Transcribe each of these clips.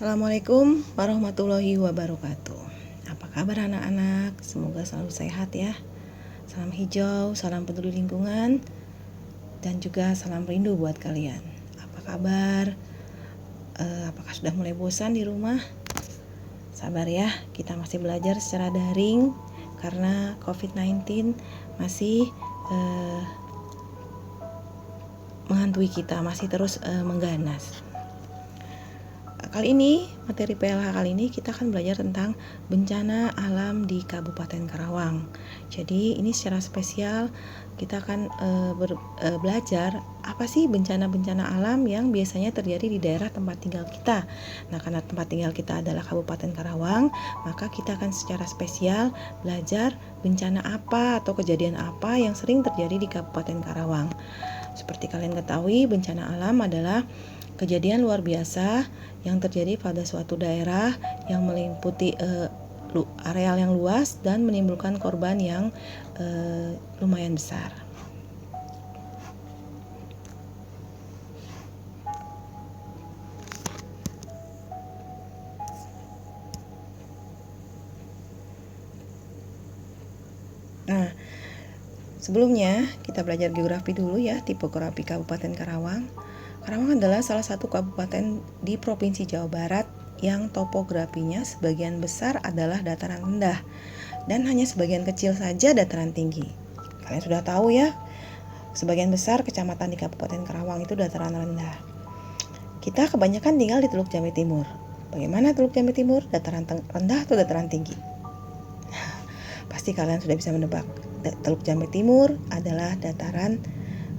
Assalamualaikum warahmatullahi wabarakatuh. Apa kabar anak-anak? Semoga selalu sehat ya. Salam hijau, salam peduli lingkungan, dan juga salam rindu buat kalian. Apa kabar? Apakah sudah mulai bosan di rumah? Sabar ya, kita masih belajar secara daring karena COVID-19 masih menghantui kita, masih terus mengganas. Kali ini, materi PLH kali ini kita akan belajar tentang bencana alam di Kabupaten Karawang. Jadi ini secara spesial kita akan belajar apa sih bencana-bencana alam yang biasanya terjadi di daerah tempat tinggal kita. Nah, karena tempat tinggal kita adalah Kabupaten Karawang, maka kita akan secara spesial belajar bencana apa atau kejadian apa yang sering terjadi di Kabupaten Karawang. Seperti kalian ketahui, bencana alam adalah kejadian luar biasa yang terjadi pada suatu daerah yang meliputi areal yang luas dan menimbulkan korban yang lumayan besar. Nah, sebelumnya kita belajar geografi dulu ya, tipografi Kabupaten Karawang. Karawang adalah salah satu kabupaten di Provinsi Jawa Barat yang topografinya sebagian besar adalah dataran rendah dan hanya sebagian kecil saja dataran tinggi. Kalian sudah tahu ya, sebagian besar kecamatan di Kabupaten Karawang itu dataran rendah. Kita kebanyakan tinggal di Teluk Jambe Timur. Bagaimana Teluk Jambe Timur? Dataran rendah atau dataran tinggi? Pasti kalian sudah bisa menebak. Teluk Jambe Timur adalah dataran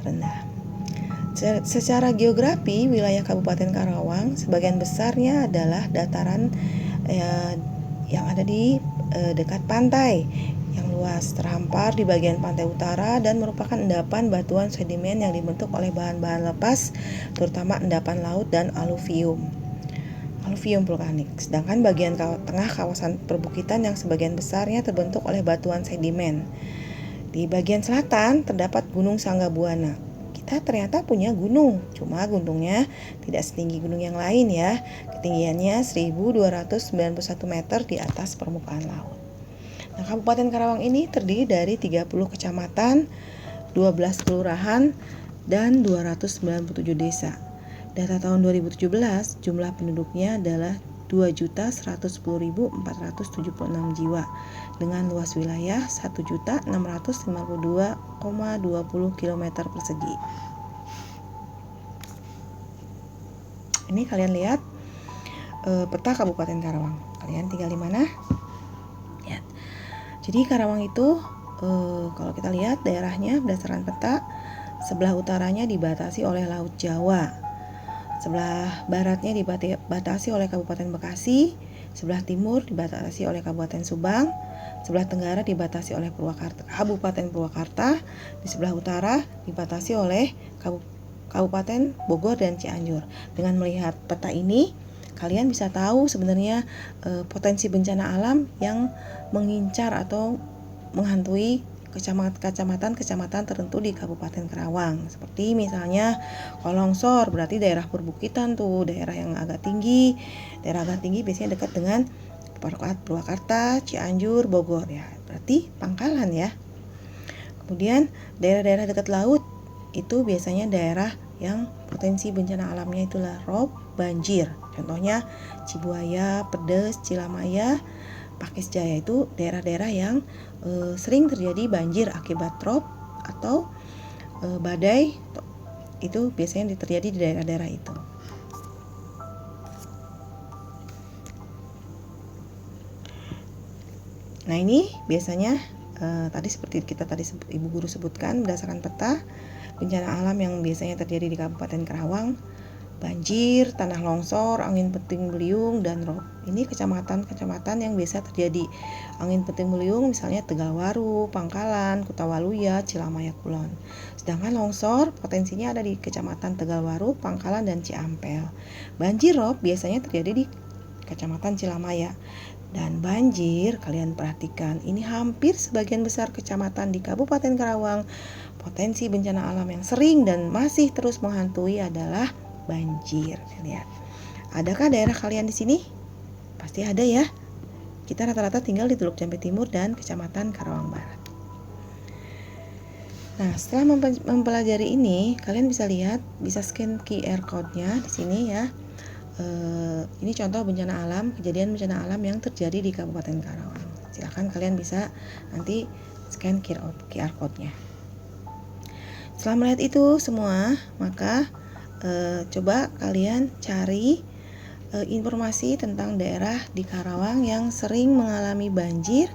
rendah. Secara geografi, wilayah Kabupaten Karawang sebagian besarnya adalah dataran yang ada di dekat pantai yang luas, terhampar di bagian pantai utara dan merupakan endapan batuan sedimen yang dibentuk oleh bahan-bahan lepas, terutama endapan laut dan aluvium vulkanik. Sedangkan bagian tengah kawasan perbukitan yang sebagian besarnya terbentuk oleh batuan sedimen. Di bagian selatan terdapat Gunung Sanggabuana. Kita ternyata punya gunung, cuma gunungnya tidak setinggi gunung yang lain ya. Ketinggiannya 1291 meter di atas permukaan laut. Nah, Kabupaten Karawang ini terdiri dari 30 kecamatan, 12 kelurahan, dan 297 desa. Data tahun 2017, jumlah penduduknya adalah 2.110.476 jiwa dengan luas wilayah 1.652,20 km persegi. Ini kalian lihat peta Kabupaten Karawang. Kalian tinggal di mana? Ya. Jadi Karawang itu kalau kita lihat daerahnya berdasarkan peta, sebelah utaranya dibatasi oleh Laut Jawa. Sebelah baratnya dibatasi oleh Kabupaten Bekasi, sebelah timur dibatasi oleh Kabupaten Subang, sebelah tenggara dibatasi oleh Kabupaten Purwakarta, di sebelah utara dibatasi oleh Kabupaten Bogor dan Cianjur. Dengan melihat peta ini, kalian bisa tahu sebenarnya potensi bencana alam yang mengincar atau menghantui kecamatan tertentu di Kabupaten Karawang. Seperti misalnya kalau longsor berarti daerah perbukitan tuh, daerah yang agak tinggi. Daerah agak tinggi biasanya dekat dengan Purwakarta, Cianjur, Bogor ya. Berarti pangkalan ya. Kemudian daerah-daerah dekat laut itu biasanya daerah yang potensi bencana alamnya itulah rob, banjir. Contohnya Cibuaya, Pedes, Cilamaya, Pakis Jaya itu daerah-daerah yang sering terjadi banjir akibat rob atau badai. Itu biasanya terjadi di daerah-daerah itu. Nah, ini biasanya tadi seperti Ibu Guru sebutkan berdasarkan peta bencana alam yang biasanya terjadi di Kabupaten Karawang: banjir, tanah longsor, angin puting beliung, dan rob. Ini kecamatan-kecamatan yang biasa terjadi angin puting beliung, misalnya Tegalwaru, Pangkalan, Kutawaluya, Cilamaya Kulon. Sedangkan longsor potensinya ada di Kecamatan Tegalwaru, Pangkalan, dan Ciampel. Banjir rob biasanya terjadi di Kecamatan Cilamaya. Dan banjir, kalian perhatikan, ini hampir sebagian besar kecamatan di Kabupaten Karawang. Potensi bencana alam yang sering dan masih terus menghantui adalah banjir. Lihat, Adakah daerah kalian di sini? Pasti ada ya. Kita rata-rata tinggal di Teluk Jambe Timur dan Kecamatan Karawang Barat. Nah, setelah mempelajari ini, kalian bisa lihat, bisa scan QR code-nya di sini ya. Ini contoh bencana alam, kejadian bencana alam yang terjadi di Kabupaten Karawang. Silakan kalian bisa nanti scan QR code-nya. Setelah melihat itu semua, maka coba kalian cari informasi tentang daerah di Karawang yang sering mengalami banjir,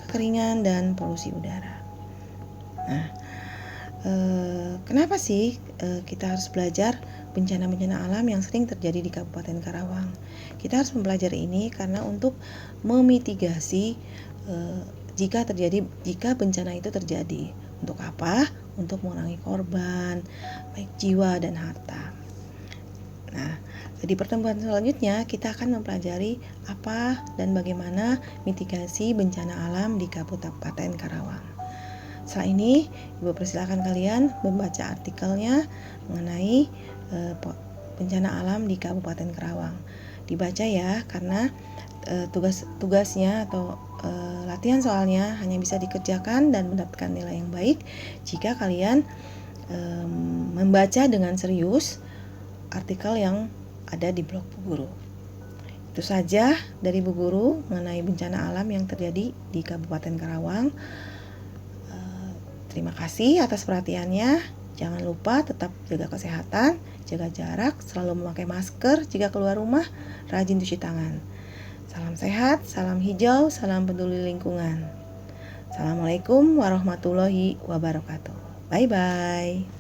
kekeringan, dan polusi udara. Nah, kenapa sih kita harus belajar bencana-bencana alam yang sering terjadi di Kabupaten Karawang? Kita harus mempelajari ini karena untuk memitigasi jika bencana itu terjadi. Untuk apa? Untuk mengurangi korban, baik jiwa dan harta. Nah, di pertemuan selanjutnya kita akan mempelajari apa dan bagaimana mitigasi bencana alam di Kabupaten Karawang. Setelah ini, Ibu persilakan kalian membaca artikelnya mengenai bencana alam di Kabupaten Karawang. Dibaca ya, karena tugasnya atau latihan soalnya hanya bisa dikerjakan dan mendapatkan nilai yang baik jika kalian membaca dengan serius artikel yang ada di blog Bu Guru. Itu saja dari Bu Guru mengenai bencana alam yang terjadi di Kabupaten Karawang. Terima kasih atas perhatiannya. Jangan lupa tetap jaga kesehatan, jaga jarak, selalu memakai masker jika keluar rumah, rajin cuci tangan. Salam sehat, salam hijau, salam peduli lingkungan. Assalamualaikum warahmatullahi wabarakatuh. Bye-bye.